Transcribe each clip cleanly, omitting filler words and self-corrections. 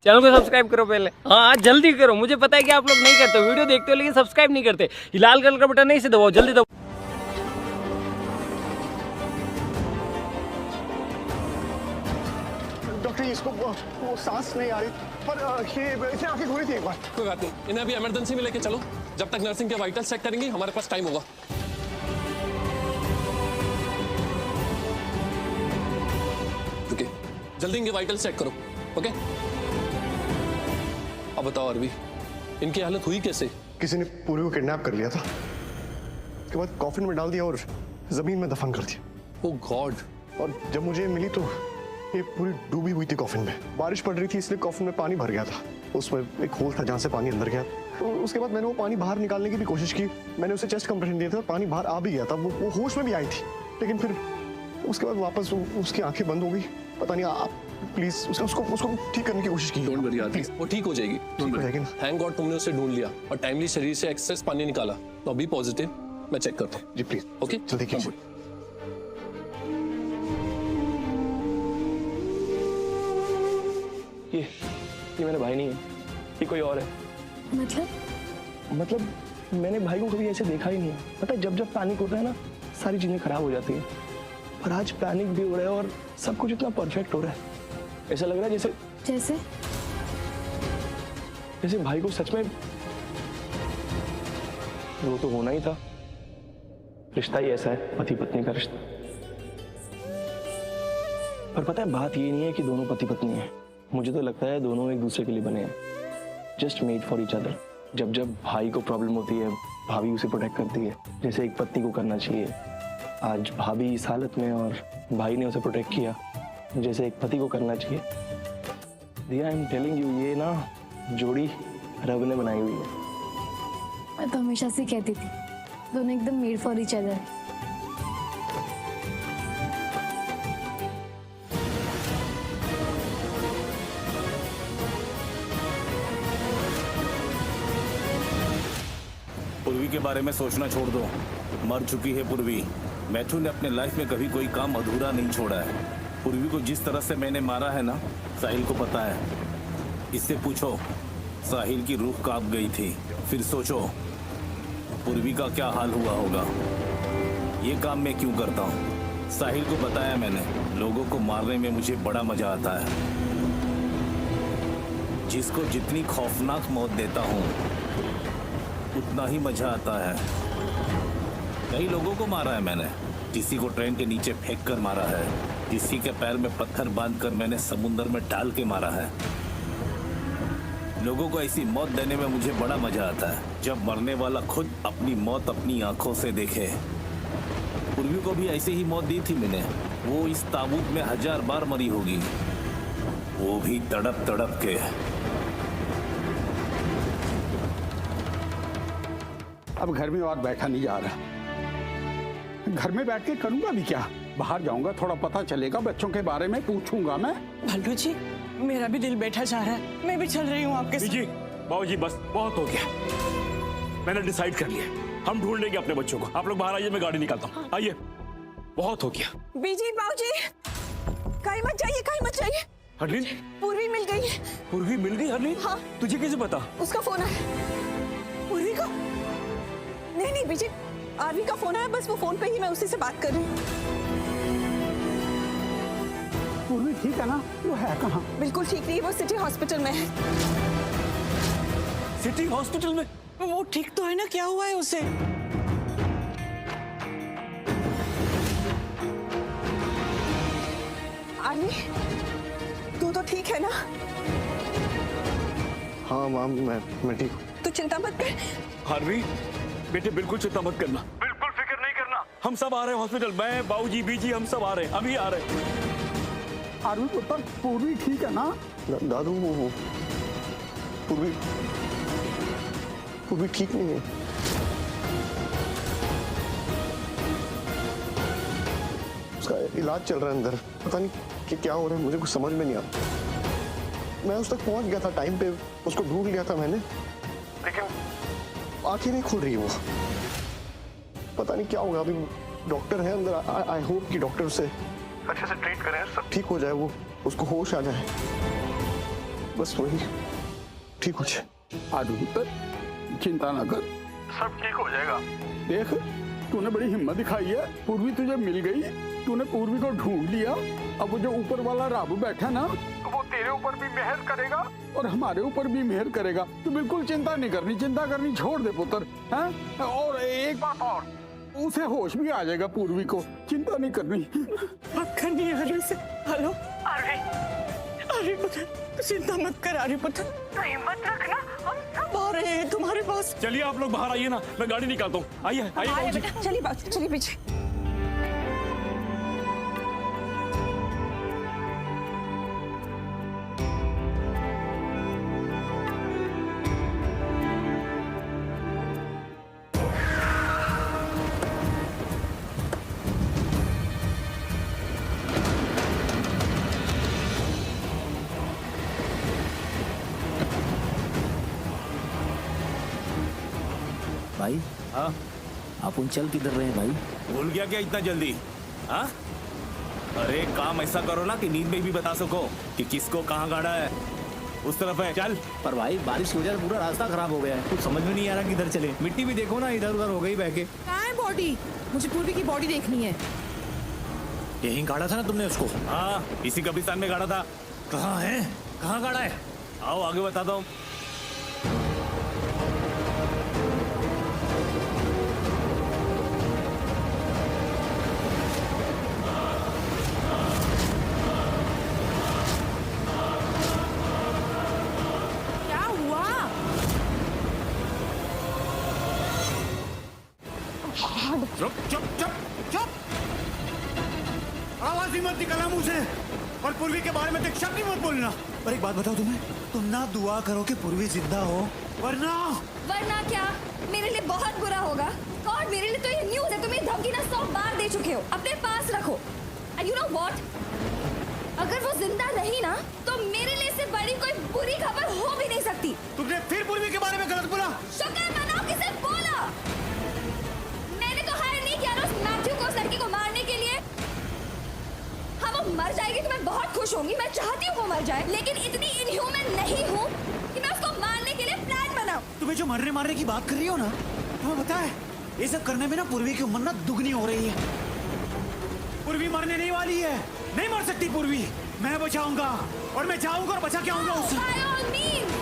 Channel को subscribe करो पहले। हाँ जल्दी करो, मुझे पता है कि आप लोग नहीं करते हो, वीडियो देखते हो लेकिन सब्सक्राइब नहीं करते। ये लाल कलर का बटन नहीं से दबाओ, जल्दी दबाओ। डॉक्टर इसको वो सांस नहीं आ रही, पर ये इसे आंखें खोली थी एक बार। कोई बात नहीं, इन्हें अभी इमरजेंसी में लेके चलो। जब तक नर्सिंग के वाइटल्स चेक करेंगे हमारे पास टाइम होगा। ओके, जल्दी इनके वाइटल्स चेक करो। ओके, अब बताओ अरवी, इनकी हालत हुई कैसे? किसी ने पूरी को किडनैप कर लिया था, उसके बाद कॉफिन में डाल दिया और जमीन में दफन कर दिया। ओह गॉड। और जब मुझे मिली तो ये पूरी डूबी हुई थी कॉफिन में। बारिश पड़ रही थी इसलिए कॉफिन में पानी भर गया था, उसमें एक होल था जहाँ से पानी अंदर गया। तो उसके बाद मैंने वो पानी बाहर निकालने की भी कोशिश की, मैंने उसे चेस्ट कंप्रेशन दिया था और पानी बाहर आ भी गया था, वो होश में भी आई थी। लेकिन फिर उसके बाद वापस उसकी आंखें बंद हो गई। पता नहीं, आप प्लीज उसको ठीक करने की कोशिश की। डोंट वरी यार, वो ठीक हो जाएगी। ठीक हो जाएगी ना? थैंक गॉड तुमने उसे ढूंढ लिया और टाइमली शरीर से एक्सेस पानी निकाला, तो अभी पॉजिटिव। मैं चेक करता हूँ। जी प्लीज। ओके, जल्दी कीजिए। ये मेरा भाई नहीं है, ये कोई और है। मतलब मैंने भाई को कभी ऐसे देखा ही नहीं है। पता है, जब जब पैनिक होता है ना, सारी चीजें खराब हो जाती है। पर आज पैनिक भी हो रहा है और सब कुछ इतना परफेक्ट हो रहा है। ऐसा लग रहा है जैसे भाई को सच में वो तो होना ही था। रिश्ता ही ऐसा है, पति पत्नी का रिश्ता। पर पता है, बात ये नहीं है कि दोनों पति पत्नी हैं। मुझे तो लगता है दोनों एक दूसरे के लिए बने हैं, just made for each other. जब जब भाई को प्रॉब्लम होती है, भाभी उसे प्रोटेक्ट करती है, जैसे एक पत्नी को करना चाहिए। आज भाभी इस हालत में और भाई ने उसे प्रोटेक्ट किया, जैसे एक पति को करना चाहिए। दिया, आई एम टेलिंग यू, ये ना जोड़ी रब ने बनाई हुई है। मैं तो हमेशा से कहती थी, दोनों एकदम मेड फॉर ईच अदर। पूर्वी के बारे में सोचना छोड़ दो, मर चुकी है पूर्वी। मैथ्यू ने अपने लाइफ में कभी कोई काम अधूरा नहीं छोड़ा है। पूर्वी को जिस तरह से मैंने मारा है ना, साहिल को पता है। इससे पूछो, साहिल की रूह कांप गई थी। फिर सोचो पूर्वी का क्या हाल हुआ होगा। ये काम मैं क्यों करता हूँ? साहिल को बताया मैंने, लोगों को मारने में मुझे बड़ा मजा आता है। जिसको जितनी खौफनाक मौत देता हूँ उतना ही मजा आता है। कई लोगों को मारा है मैंने। किसी को ट्रेन के नीचे फेंक कर मारा है, किसी के पैर में पत्थर बांधकर मैंने समुद्र में डाल के मारा है। लोगों को ऐसी मौत देने में मुझे बड़ा मजा आता है, जब मरने वाला खुद अपनी मौत अपनी आंखों से देखे। पूर्वी को भी ऐसे ही मौत दी थी मैंने। वो इस ताबूत में 1000 बार मरी होगी, वो भी तड़प तड़प के। अब घर में और बैठा नहीं जा रहा। घर में बैठ के करूंगा भी क्या? बाहर जाऊंगा, थोड़ा पता चलेगा, बच्चों के बारे में पूछूंगा मैं। भल्लू जी, मेरा भी दिल बैठा जा रहा है, मैं भी चल रही हूँ आपके साथ। जी बाबूजी, बस बहुत हो गया। मैंने डिसाइड कर लिया, हम ढूंढ लेंगे अपने बच्चों को। आप लोग बाहर आइए, मैं गाड़ी निकालता हूँ। आइए, बहुत हो गया। बीजी बाबूजी, कहीं मत जाइए, कहीं मत जाइए। हरलीन, पूर्वी मिल गई है। पूर्वी मिल गई? हरलीन, हाँ। तुझे कैसे पता? उसका फोन है। पूर्वी का? नहीं बीजी, आरवी का फोन है, बस वो फोन पे ही मैं उसी से बात कर रही हूँ। पूर्वी ठीक है ना? वो है कहाँ? बिल्कुल ठीक नहीं, वो सिटी हॉस्पिटल में है। सिटी हॉस्पिटल में? वो ठीक तो है ना? क्या हुआ है उसे? आरवी, तू तो ठीक है ना? हाँ माम, मैं ठीक हूँ। तू चिंता मत कर। हार्वी बेटे, बिल्कुल चिंता मत करना, बिल्कुल फिक्र नहीं करना। हम सब आ रहे हैं हॉस्पिटल, मैं, बाबूजी, बीजी, हम सब आ रहे हैं, अभी आ रहे हैं। आरवी पुत्र, पूर्वी ठीक है ना? दादू, वो पूर्वी ठीक नहीं है। उसका इलाज चल रहा है अंदर, पता नहीं कि क्या हो रहा है, मुझे कुछ समझ में नहीं आता। मैं उस तक पहुंच गया था टाइम पे, उसको ढूंढ लिया था मैंने, लेकिन आंखें नहीं खुल रही वो। पता नहीं क्या होगा। अभी डॉक्टर है अंदर, आई होप कि डॉक्टर उसे अच्छे से ट्रीट करें, सब ठीक हो जाए, वो उसको होश आ जाए। बस वही ठीक हो जाए। आदि पुत्र चिंता न कर, सब ठीक हो जाएगा। देख तूने बड़ी हिम्मत दिखाई है, पूर्वी तुझे मिल गई, तूने पूर्वी को ढूंढ लिया। अब वो जो ऊपर वाला राबू बैठा ना, तो वो तेरे ऊपर भी मेहर करेगा और हमारे ऊपर भी मेहर करेगा। तू बिल्कुल चिंता नहीं करनी, चिंता करनी छोड़ दे पुत्र। हैं? और एक बात और, उसे होश भी आ जाएगा पूर्वी को, चिंता नहीं करनी। बात करनी है आरवी से। हेलो आरवी पुत्र, तू चिंता मत कर आरवी पुत्र, तू हिम्मत रखना, हम सब आ रहे हैं तुम्हारे पास। चलिए आप लोग बाहर आइए ना, मैं गाड़ी निकालता हूँ। आइए आइए बाबूजी। बेटा चलिए पीछे। भाई हाँ, आप चल किधर रहे हैं भाई? भूल गया क्या इतना जल्दी? हाँ, अरे काम ऐसा करो ना कि नींद में भी बता सको कि किसको कहाँ गाड़ा है। उस तरफ है, चल। पर भाई बारिश की वजह से पूरा रास्ता खराब हो गया है, कुछ समझ में नहीं आ रहा किधर चले। मिट्टी भी देखो ना, इधर उधर हो गई बह के। कहाँ है बॉडी? मुझे पूर्वी की बॉडी देखनी है। यहीं गाड़ा था ना तुमने उसको? हाँ, इसी कब्रिस्तान में गाड़ा था। कहाँ है, कहाँ गाड़ा है? आओ आगे बताता हूँ। क्या हुआ? चुप चुप चुप चुप, आवाज ही मत निकालना मुंह से, और पूर्वी के बारे में तो शब्द ही मत बोलना। पर एक बात बताओ तुम्हें, तुम ना दुआ करो कि पूर्वी जिंदा हो, वरना क्या मेरे लिए बहुत बुरा होगा। और मेरे लिए तो ये न्यूज़ है, तुम्हें धमकी ना 100 बार दे चुके हो, अपने पास रखो। एंड यू नो व्हाट, अगर वो जिंदा रही ना तो मेरे लिए इससे बड़ी कोई बुरी खबर हो भी नहीं सकती। तुमने फिर पूर्वी के बारे में गलत बोला। शुक्र मनाओ किसे बोला। मैंने तो हायर नहीं किया ना उस मैथ्यू को उस लड़की को मारने के लिए। हाँ वो मर जाएगी तो मैं बहुत खुश होंगी, मैं चाहती हूँ वो मर जाए, लेकिन इतनी इनह्यूमन नहीं हूँ कि मैं उसको मारने के लिए प्लान बनाऊं। तुम्हें जो मरने की बात कर रही हो ना, तुम्हें पता है ये सब करने में ना पूर्वी की उम्र ना दुगनी हो रही है। पूर्वी मरने नहीं वाली है, नहीं मर सकती पूर्वी। मैं बचाऊंगा और मैं जाऊंगा और बचा के आऊंगा उसे। By all means।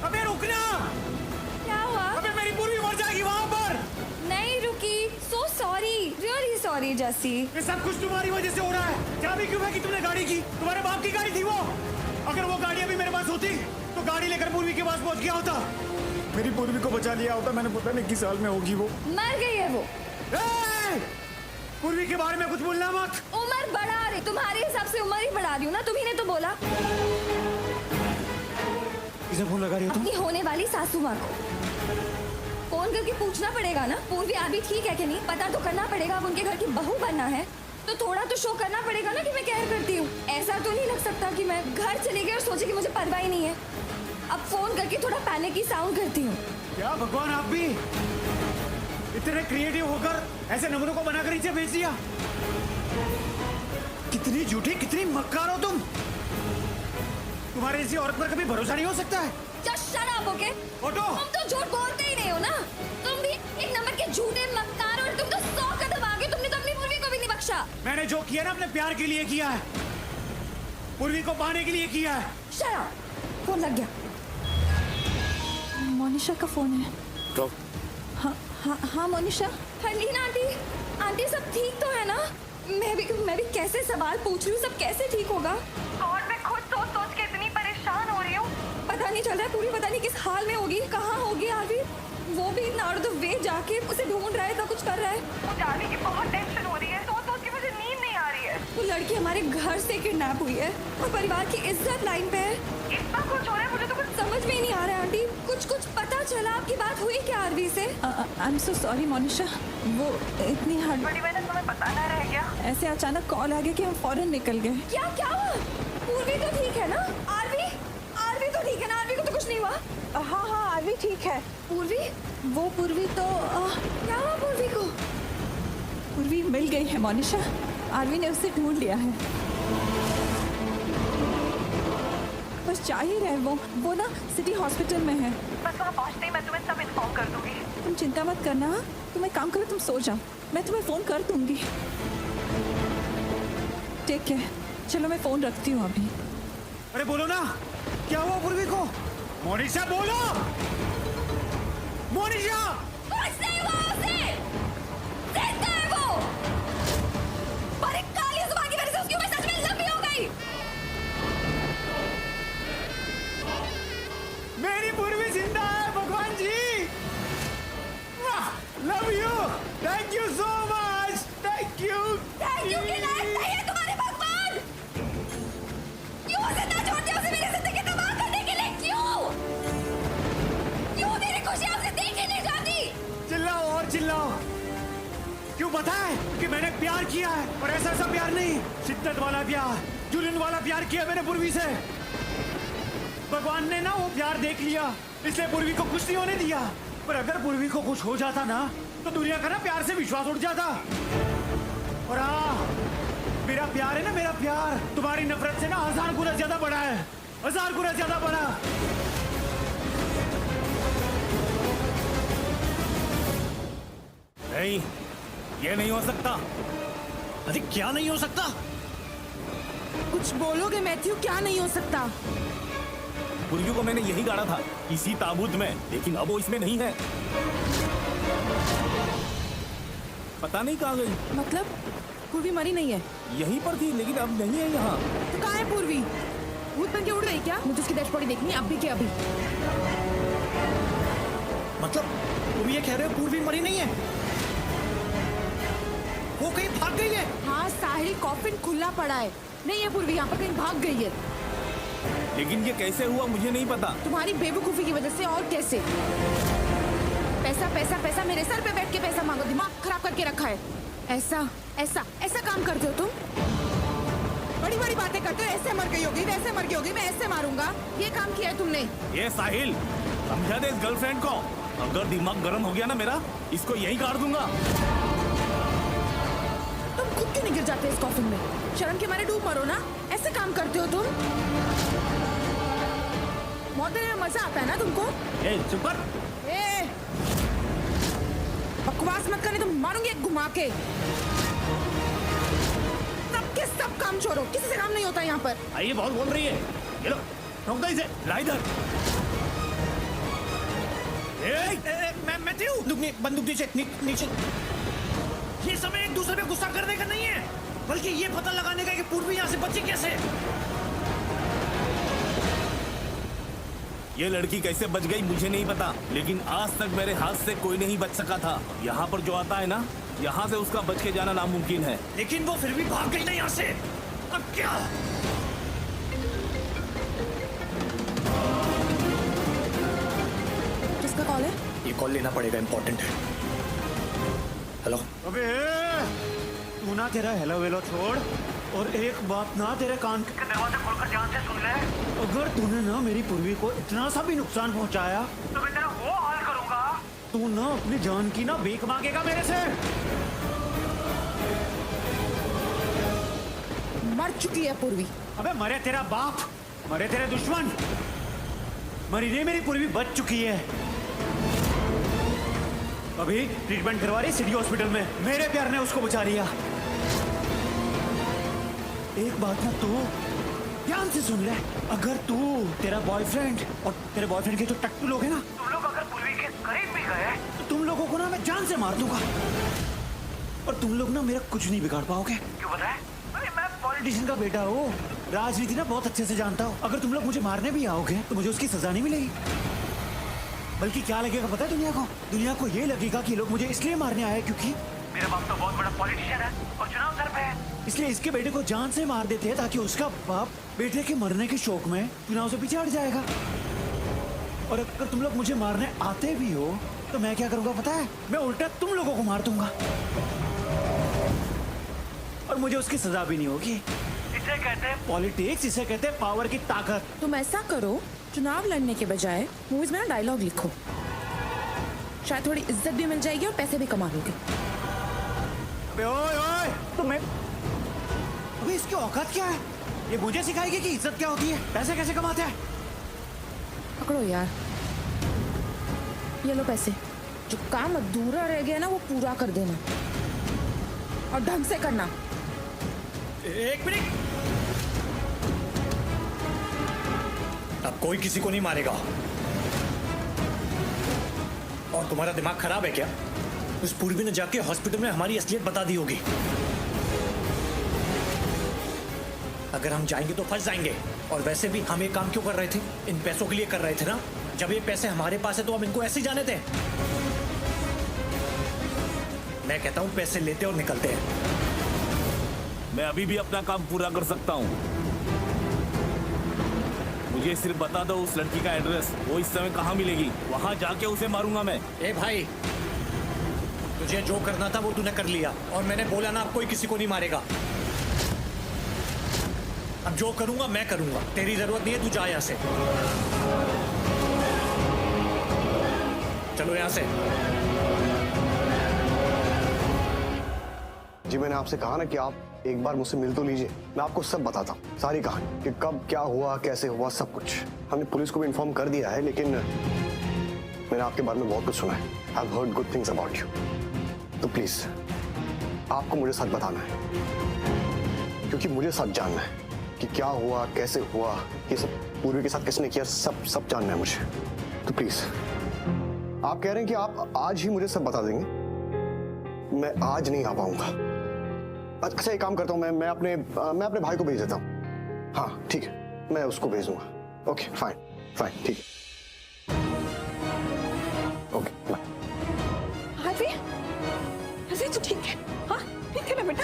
अबे रुकना! क्या हुआ? अबे मेरी पूर्वी मर जाएगी वहाँ पर। नहीं रुकी। So sorry, really sorry जैसी। ये सब कुछ तुम्हारी वजह से हो रहा है। चाबी क्यों फेंकी तुमने गाड़ी की? तुम्हारे बाप की गाड़ी थी वो। अगर वो गाड़ी अभी मेरे पास होती तो गाड़ी लेकर पूर्वी के पास पहुंच गया होता। मेरी पूर्वी को बचा लिया होता। मैंने पता नहीं किस साल में होगी वो। मर गई है वो। पूर्वी के बारे में कुछ बोलना मत। उम्र बढ़ा रही, तुम्हारे हिसाब से उम्र ही बढ़ा रही हूँ ना, तुम्ही ने तो बोला। किसे फोन लगा रही हो तुम? अपनी होने वाली सासू माँ को फोन करके पूछना पड़ेगा ना पूर्वी अभी ठीक है कि नहीं, पता तो करना पड़ेगा। अब उनके घर की बहू बनना है तो थोड़ा तो शो करना पड़ेगा ना कि मैं केयर करती हूँ। ऐसा तो नहीं लग सकता कि मैं घर चली गई और सोचे कि मुझे परवाह ही नहीं है। अब फोन करके थोड़ा पैनिक की साउंड करती हूँ। क्या भगवान, आप भी इतने क्रिएटिव होकर ऐसे नमूनों को बनाकर नीचे भेज दिया। कितनी झूठी, कितनी मक्कार हो तुम। तुम्हारे जैसी औरत पर कभी भरोसा नहीं हो सकता है। Just shut up, okay? Auto, तुम तो झूठ बोलते ही नहीं हो ना। तुम भी एक नंबर के झूठे मक्कार, और तुम तो 100 कदम आगे। तुमने तो अपनी पूर्वी को भी नहीं बख्शा। मैंने जो किया ना अपने प्यार के लिए किया है, पूर्वी को पाने के लिए किया है। Shut up! फोन लग गया। मोनिशा का फोन है। तो हाँ मोनिशा। हरलीन आंटी सब ठीक तो है ना? मैं भी कैसे सवाल पूछ रही हूँ, सब कैसे ठीक होगा? और मैं खुद सोच के इतनी परेशान हो रही हूँ। पता नहीं चल रहा है पूरी, पता नहीं किस हाल में होगी, कहाँ होगी आरवी। वो भी इतना आउट ऑफ वे जाके उसे ढूंढ रहा है, तो कुछ कर रहा है। मुझे आरवी की बहुत टेंशन हो रही है, सोच के मुझे नींद नहीं आ रही है। वो लड़की हमारे घर से किडनैप हुई है और परिवार की इज्जत लाइन पे है। इतना कुछ हो रहा है, मुझे तो कुछ समझ में ही नहीं आ रहा है। आंटी कुछ पता चला? आपकी बात हुई क्या आरवी से? I am so sorry Monisha, वो इतनी हड़ बड़ी मैंने तुम्हें पता ना रह गया। ऐसे अचानक कॉल आ गया कि हम फौरन निकल गए। क्या हुआ? पूर्वी तो ठीक है ना? आरवी तो ठीक है ना? आरवी को तो कुछ नहीं हुआ? हाँ आरवी पूर्वी ठीक है। पूर्वी? वो पूर्वी तो क्या हुआ पूर्वी को? पूर्वी मिल गई है मोनिशा। आरवी ने उसे ढूंढ लिया है। बस जा ही रहे वो ना सिटी हॉस्पिटल में है। बस वहाँ पहुँचते ही मैं तुम्हें सब इन्फॉर्म कर दूंगी। तुम चिंता मत करना। तुम एक काम करो, तुम सो जाओ, मैं तुम्हें फोन कर दूंगी। ठीक है, चलो मैं फोन रखती हूँ अभी। अरे बोलो ना, क्या हुआ पूर्वी को? मोनिशा बोलो, मोनिशा। कुछ नहीं हुआ उसे। जिंदा है वो। पर एक काली जुबान की वजह से उसकी उम्र सच में लंबी हो गई। मेरी पूर्वी जिंदा है भगवान जी। Love you, thank you so much, thank you. Thank you के लायक नहीं है तुम्हारे भगवान। क्यों जिंदा छोड़ते हो उसे मेरी जिंदगी तबाह करने के लिए? क्यों? क्यों मेरी खुशियां उसे देखी नहीं जाती? चिल्लाओ और चिल्लाओ। क्यों पता है कि मैंने प्यार किया है, और ऐसा ऐसा प्यार नहीं, शिद्दत वाला प्यार, जुनून वाला प्यार किया मैंने पूर्वी से। भगवान ने ना वो प्यार देख लिया, इसलिए पूर्वी को कुछ नहीं होने दिया। पर अगर पूर्वी को कुछ हो जाता ना, तो दुनिया का ना प्यार से विश्वास उठ जाता। और मेरा प्यार है ना, मेरा प्यार तुम्हारी नफरत से ना 1000 गुना ज्यादा बड़ा है, 1000 गुना ज्यादा बड़ा। नहीं, ये नहीं हो सकता। अरे क्या नहीं हो सकता? कुछ बोलोगे मैथ्यू? क्या नहीं हो सकता? पूर्वी को मैंने यही गाड़ा था, इसी ताबूत में, लेकिन अब वो इसमें नहीं है। पता नहीं कहाँ गई। मतलब पूर्वी मरी नहीं है? यहीं पर थी, लेकिन अब नहीं है यहाँ। तो कहाँ है पूर्वी? भूत बन के उड़ गई क्या? मुझे उसकी डैश बॉडी देखनी है, अभी के अभी। मतलब तुम ये कह रहे हो पूर्वी मरी नहीं है? वो कहीं भाग गई है? हाँ साहिल, कॉफिन खुला पड़ा है। नहीं है पूर्वी यहाँ पर, कहीं भाग गई है। लेकिन ये कैसे हुआ मुझे नहीं पता। तुम्हारी बेवकूफी की वजह से। और कैसे? पैसा पैसा पैसा, मेरे सर पे बैठ के पैसा मांगो, दिमाग खराब करके रखा है। ऐसा ऐसा ऐसा काम करते हो तुम? बड़ी बड़ी बातें करते हो, ऐसे मर गई होगी, वैसे मर गई होगी, मैं ऐसे मारूंगा, ये काम किया है तुमने। ये साहिल, समझा दे इस गर्लफ्रेंड को। अगर दिमाग गर्म हो गया ना मेरा, इसको यही काट दूंगा। तुम खुद क्यों नहीं गिर जाते इस कॉफिन में? शर्म के मारे डूब मरो ना, ऐसे काम करते हो तुम। मौत देने में मजा आता है ना तुमको? चुप कर। बकवास मत करने, तो मारूंगी एक घुमा के। सबके सब काम छोड़ो, किसी से काम नहीं होता यहाँ पर। आइए, बहुत बोल रही है। ये लो, ठोक दो इसे। ला इधर। मैथ्यू, बंदूक नीचे, नीचे। ये समय एक दूसरे पे गुस्सा करने का नहीं है, बल्कि ये पता लगाने का कि पूर्वी यहाँ से बची कैसे। ये लड़की कैसे बच गई मुझे नहीं पता, लेकिन आज तक मेरे हाथ से कोई नहीं बच सका था। यहाँ पर जो आता है ना, यहाँ से उसका बच के जाना नामुमकिन है। लेकिन वो फिर भी भाग गई ना यहाँ से। अब क्या? किसका कॉल है? ये कॉल लेना पड़ेगा, इम्पोर्टेंट है। हेलो। अबे तू ना तेरा हेलो वेलो छोड़, और एक बात ना तेरे कान के दरवाजे खोलकर ध्यान से सुन ले। अगर तूने ना मेरी पूर्वी को इतना सा भी नुकसान पहुंचाया, तो मैं तेरा वो हाल करूंगा। तू ना अपनी जान की ना भीख मांगेगा मेरे से। मर चुकी है पूर्वी। अबे मरे तेरा बाप, मरे तेरे दुश्मन, मरी नहीं मेरी पूर्वी बच चुकी है। अभी ट्रीटमेंट करवा रही सिटी हॉस्पिटल में, मेरे प्यार ने उसको बचा लिया। एक बात ना तू ध्यान से सुन ले, अगर तू, तेरा बॉयफ्रेंड और तेरे बॉयफ्रेंड के जो टट्टू लोग हैं ना, तुम लोग अगर पूर्वी के करीब भी गए, तो तुम लोगों को ना मैं जान से मार दूंगा, और तुम लोग ना मेरा कुछ नहीं बिगाड़ पाओगे। क्यों पता है? अरे मैं पॉलिटिशियन का बेटा हूँ, राजनीति ना बहुत अच्छे से जानता हूँ। अगर तुम लोग मुझे मारने भी आओगे तो मुझे उसकी सजा नहीं मिलेगी, बल्कि क्या लगेगा पता है दुनिया को? दुनिया को ये लगेगा कि लोग मुझे इसलिए मारने आए क्योंकि मेरा बाप तो बहुत बड़ा पॉलिटिशियन है और चुनाव सर पे है, इसलिए इसके बेटे को जान से मार देते हैं ताकि उसका बाप बेटे के मरने के शौक में चुनाव से पीछे हट जाएगा। और अगर तुम लोग मुझे मारने आते भी हो तो मैं क्या करूंगा पता है? मैं उल्टा तुम लोगों को मार दूंगा और मुझे उसकी सजा भी नहीं होगी। इसे कहते हैं पॉलिटिक्स, इसे कहते हैं पावर की ताकत। तुम ऐसा करो चुनाव लड़ने के बजाय मूवीज में ना डायलॉग लिखो, शायद थोड़ी इज्जत भी मिल जाएगी और पैसे भी कमा लोगे। अबे ओए ओए, तो मैं अबे इसकी औकात क्या है? ये मुझे सिखाएगी कि इज्जत क्या होती है, पैसे कैसे कमाते हैं। पकड़ो यार, ये लो पैसे। जो काम अधूरा रह गया ना वो पूरा कर देना और ढंग से करना। एक मिनट, अब कोई किसी को नहीं मारेगा। और तुम्हारा दिमाग खराब है क्या? उस पूर्वी ने जाके हॉस्पिटल में हमारी असलियत बता दी होगी। अगर हम जाएंगे तो फंस जाएंगे। और वैसे भी हम ये काम क्यों कर रहे थे? इन पैसों के लिए कर रहे थे ना। जब ये पैसे हमारे पास है तो हम इनको ऐसे ही जाने दें। मैं कहता हूं पैसे लेते और निकलते हैं। मैं अभी भी अपना काम पूरा कर सकता हूँ। मुझे सिर्फ बता दो उस लड़की का एड्रेस, वो इस समय कहाँ मिलेगी, वहां जाके उसे मारूंगा मैं। ए भाई, तुझे जो करना था वो तूने कर लिया और मैंने बोला ना अब कोई किसी को नहीं मारेगा। अब जो करूंगा मैं करूंगा, तेरी जरूरत नहीं है, तू जा यहां से। चलो यहां से। जी मैंने आपसे कहा ना कि आप एक बार मुझसे मिल तो लीजिए, मैं आपको सब बताता हूँ, सारी कहानी कि कब क्या हुआ, कैसे हुआ, सब कुछ। हमने पुलिस को भी इन्फॉर्म कर दिया है, लेकिन मैंने आपके बारे में बहुत कुछ सुना है। I've heard good things about you. तो प्लीज आपको मुझे सच बताना है, क्योंकि मुझे सच जानना है कि क्या हुआ, कैसे हुआ, ये सब पूर्वी के साथ किसने किया, सब जानना है मुझे। तो प्लीज आप कह रहे हैं कि आप आज ही मुझे सब बता देंगे। मैं आज नहीं आ पाऊंगा। अच्छा एक काम करता हूँ, मैं अपने भाई को भेज देता हूँ। हाँ ठीक है, मैं उसको भेज दूंगा। ओके फाइन, ठीक है, ओके बाय। हसी तो ठीक है? हाँ ठीक है ना बेटा?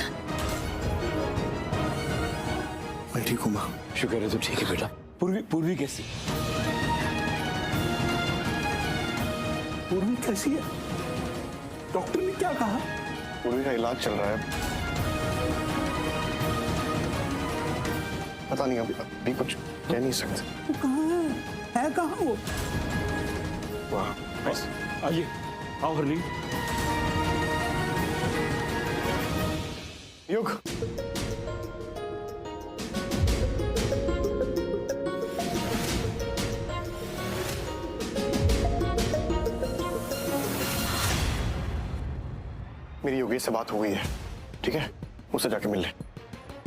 मैं ठीक हूँ माँ, शुक्र है, तो ठीक है बेटा। पूर्वी कैसी? पूर्वी कैसी है? डॉक्टर ने क्या कहा? पूर्वी का इलाज चल रहा है। पता नहीं, अभी कुछ कह नहीं सकते। वो कहाँ है कहाँ वो? वहाँ बस। आइए, आओ हरलीन। युग, मेरी योगेश से बात हो गई है, ठीक है? उससे जाके मिल ले।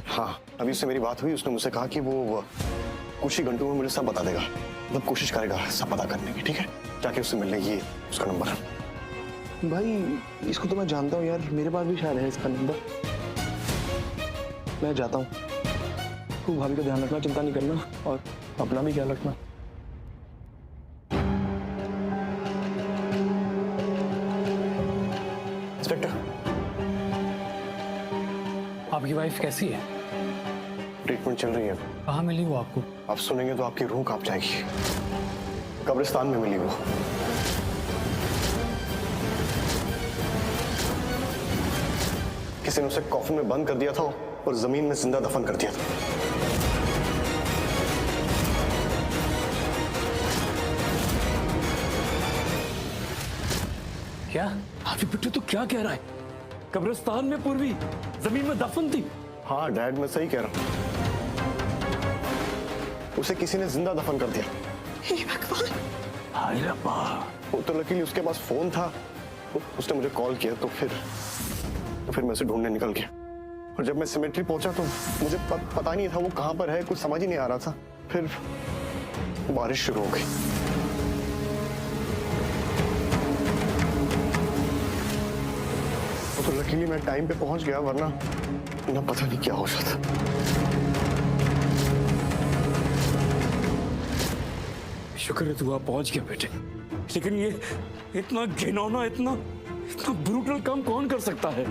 हाँ अभी उससे मेरी बात हुई, उसने मुझसे कहा कि वो कुछ ही घंटों में मुझे सब बता देगा, मतलब कोशिश करेगा सब पता करने की, ठीक है? जाके उससे मिलने, ये उसका नंबर है। भाई इसको तो मैं जानता हूँ यार, मेरे पास भी शायद है इसका नंबर। मैं जाता हूँ, तू भाभी का ध्यान रखना, चिंता नहीं करना, और अपना भी ख्याल रखना। इंस्पेक्टर, आपकी वाइफ कैसी है? ट्रीटमेंट चल रही है। कहाँ मिली वो आपको? आप सुनेंगे तो आपकी रूह कांप जाएगी। कब्रिस्तान में मिली वो। किसी ने उसे कॉफिन में बंद कर दिया था और जमीन में जिंदा दफन कर दिया था। क्या? आपकी बेटी तो क्या कह रहा है? कब्रिस्तान में पूर्वी जमीन में दफन थी? हाँ डैड, मैं सही कह रहा हूँ। उसे किसी ने जिंदा दफन कर दिया। हे भगवान! हाय रब्बा! वो तो लकीली उसके पास फोन था, उसने मुझे कॉल किया, तो फिर मैं उसे ढूंढने निकल गया। और जब मैं सिमेट्री पहुंचा तो मुझे पता नहीं था वो कहां पर है, कुछ समझ ही नहीं आ रहा था। फिर बारिश शुरू हो गई। तो लकीली मैं टाइम पे पहुंच गया, वरना ना पता नहीं क्या हो जाता। शुक्र है तू वहां पहुंच गया बेटे, लेकिन ये इतना घिनौना, इतना ब्रूटल काम कौन कर सकता है?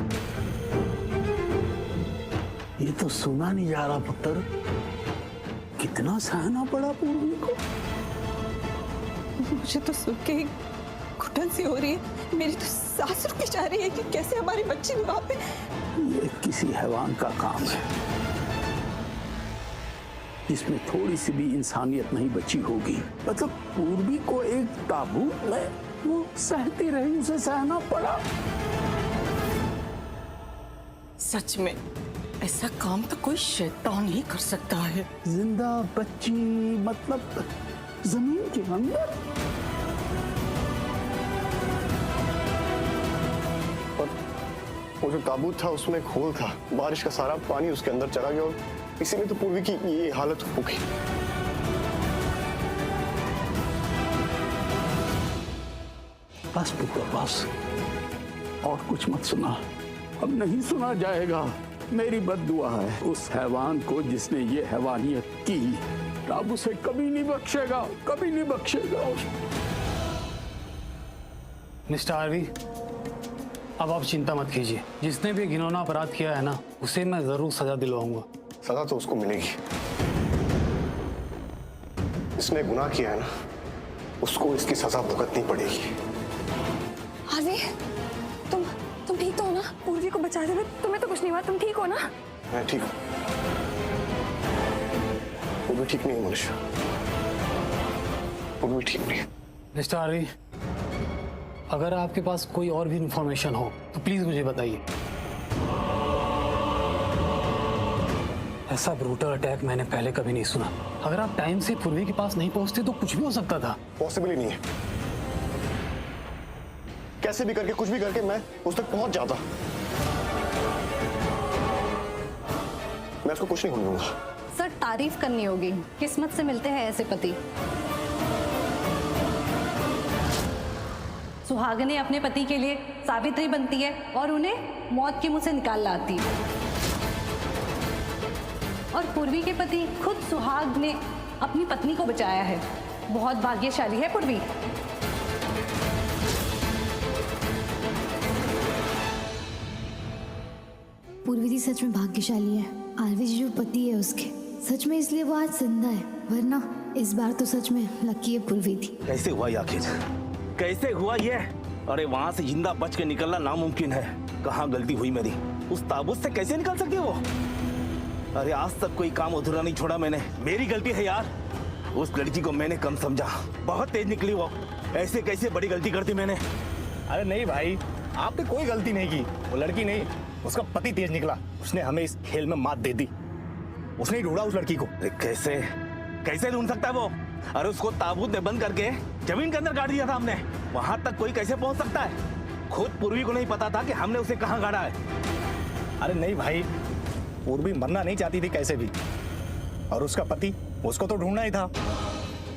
ये तो सुना नहीं जा रहा पुत्र, कितना सहना पड़ा पूर्वी को। मुझे तो सुन के ही घुटन सी हो रही है। मेरी तो सांस रुक जा रही है कि कैसे हमारी बच्ची वहां पे। ये किसी हैवान का काम है। जिसमें थोड़ी सी भी इंसानियत नहीं बची होगी। मतलब पूर्वी को एक ताबूत में वो सहती रही, उसे सहना पड़ा। सच में ऐसा काम तो कोई शैतान ही कर सकता है। जिंदा बच्ची मतलब जमीन के अंदर। और वो जो ताबूत था उसमें एक होल था, बारिश का सारा पानी उसके अंदर चला गया और इसीलिए तो पूर्वी की ये हालत हो गई। बस पुत्र बस, और कुछ मत सुना, अब नहीं सुना जाएगा। मेरी बद्दुआ है उस हैवान को जिसने ये हैवानियत की। रब उसे कभी नहीं बख्शेगा, कभी नहीं बख्शेगा। मिस्टर आरवी, अब आप चिंता मत कीजिए। जिसने भी घिनौना अपराध किया है ना, उसे मैं जरूर सजा दिलवाऊंगा। सजा तो उसको मिलेगी। इसने गुनाह किया है ना, उसको इसकी सजा भुगतनी पड़ेगी। आरवी, तुम ठीक तो हो ना? पूर्वी को बचा दे, तुम्हें तो कुछ नहीं हुआ, तुम ठीक हो ना? मैं ठीक हूँ। वो भी ठीक नहीं है मनुष्य, वो भी ठीक नहीं है। मिस्टर आरवी, अगर आपके पास कोई और भी इंफॉर्मेशन हो तो प्लीज मुझे बताइए। ऐसा ब्रूटल अटैक मैंने पहले कभी नहीं सुना। अगर आप टाइम से पूर्वी के पास नहीं पहुंचते तो कुछ भी हो सकता था। पॉसिबल ही नहीं है। कैसे भी करके, कुछ भी करके मैं उस तक पहुंच जाता। मैं उसको कुछ नहीं होने दूंगा। सर, तारीफ करनी होगी, किस्मत से मिलते हैं ऐसे पति। सुहागने अपने पति के लिए सावित्री बनती है और उन्हें मौत के मुंह से निकाल लाती है। और पूर्वी के पति खुद सुहाग ने अपनी पत्नी को बचाया है। बहुत भाग्यशाली है पूर्वी। पूर्वी जी सच में भाग्यशाली है। आरवी जी जो पति है उसके, सच में इसलिए वो आज जिंदा है, वरना इस बार तो सच में लकी है पूर्वी थी। कैसे हुआ ये आखिर, कैसे हुआ ये? अरे वहाँ से जिंदा बच के निकलना नामुमकिन है। कहाँ गलती हुई मेरी? उस ताबूत से कैसे निकल सकती है वो? अरे आज तक कोई काम अधूरा नहीं छोड़ा मैंने। मेरी गलती है यार। उस लड़की को मैंने कम समझा, बहुत तेज निकली वो। ऐसे कैसे बड़ी गलती कर दी मैंने? अरे नहीं भाई, आपने कोई गलती नहीं की। वो लड़की नहीं, उसका पति तेज निकला। उसने हमें इस खेल में मात दे दी। उसने ही ढूंढा उस लड़की को। अरे कैसे कैसे ढूंढ सकता है वो? अरे उसको ताबूत में बंद करके जमीन के अंदर गाड़ दिया था हमने। वहां तक कोई कैसे पहुंच सकता है? खुद पूर्वी को नहीं पता था कि हमने उसे कहां गाड़ा है। अरे नहीं भाई, पूर्वी मरना नहीं चाहती थी कैसे भी, और उसका पति, उसको तो ढूंढना ही था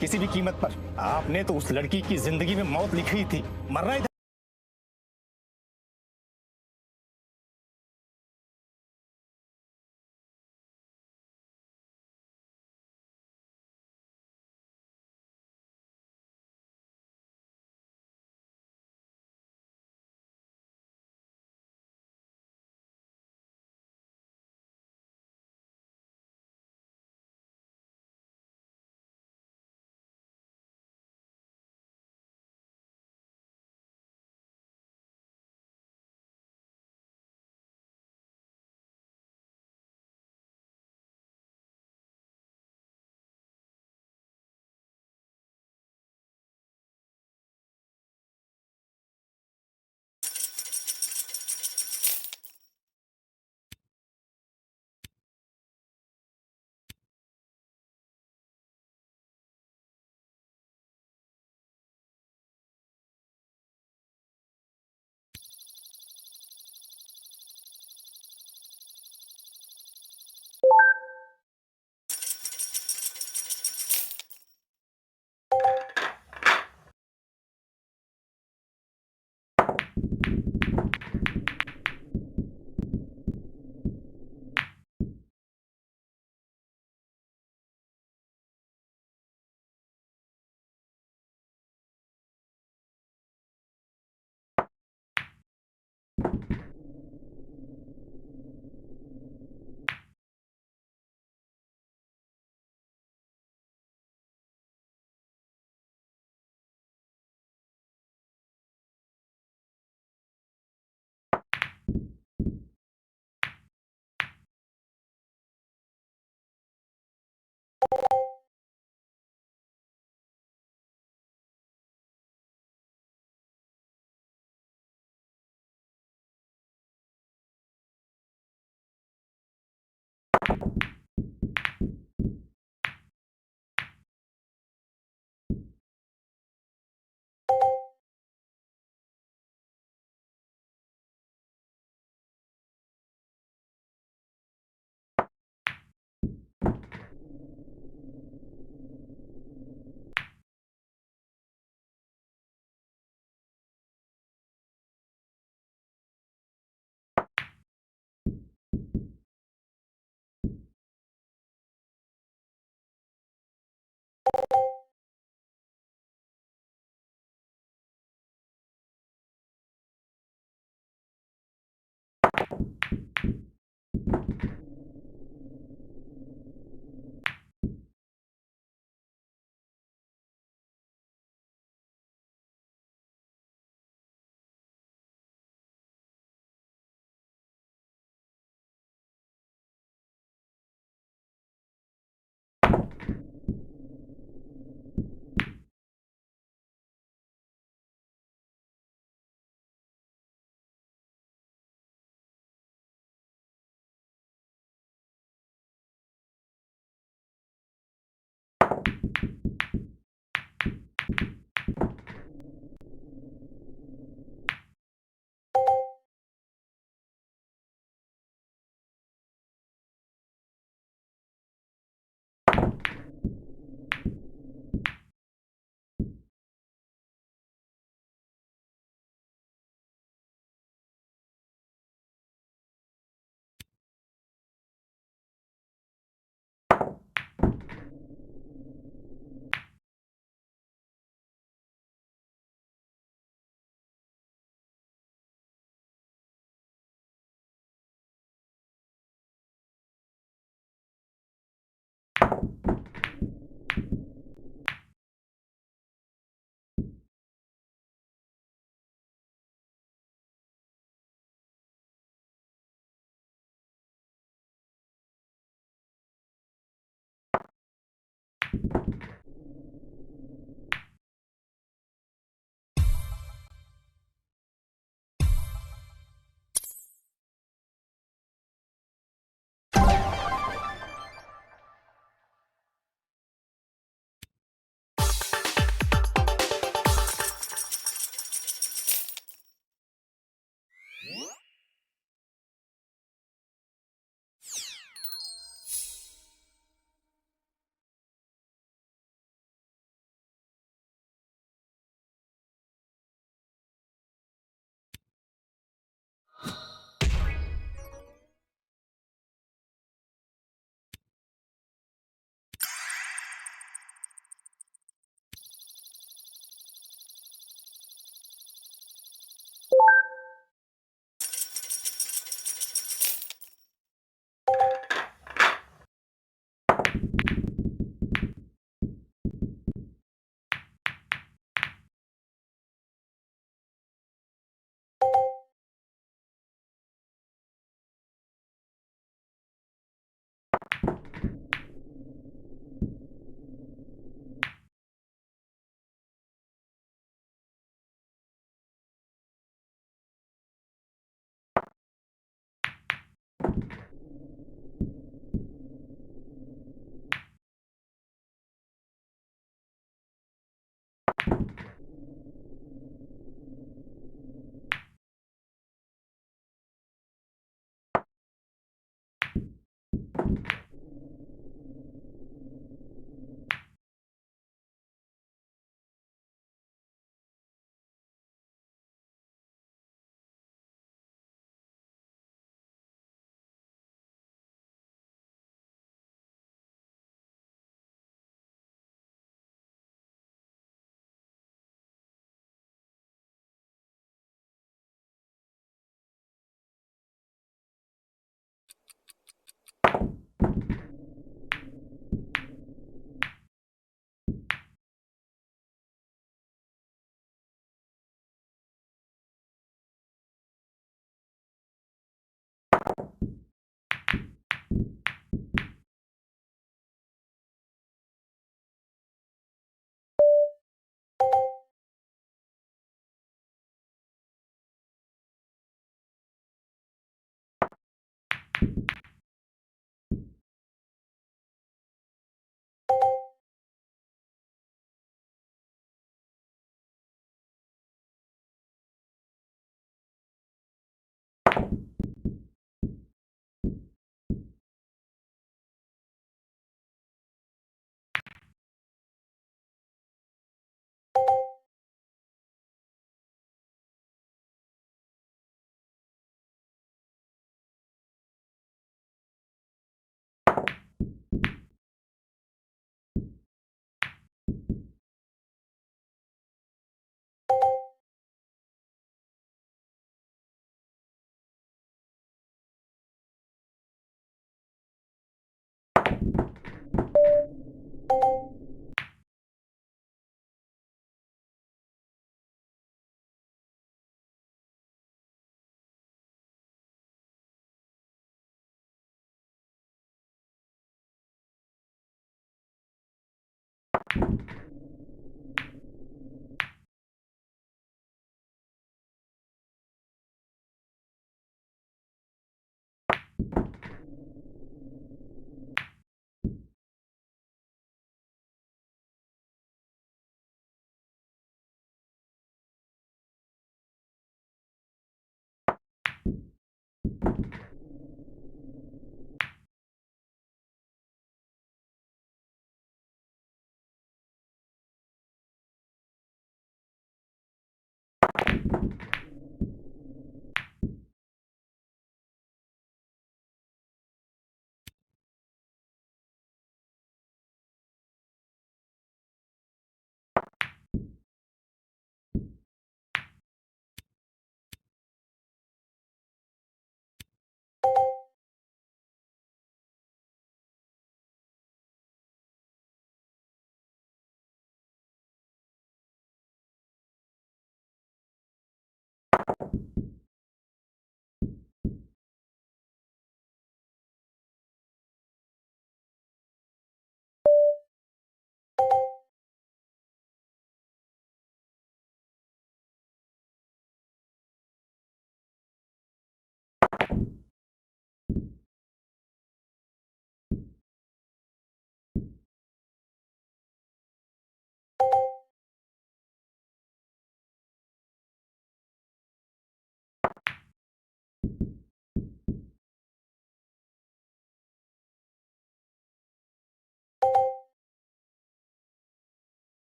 किसी भी कीमत पर। आपने तो उस लड़की की जिंदगी में मौत लिखी थी, मरना ही था।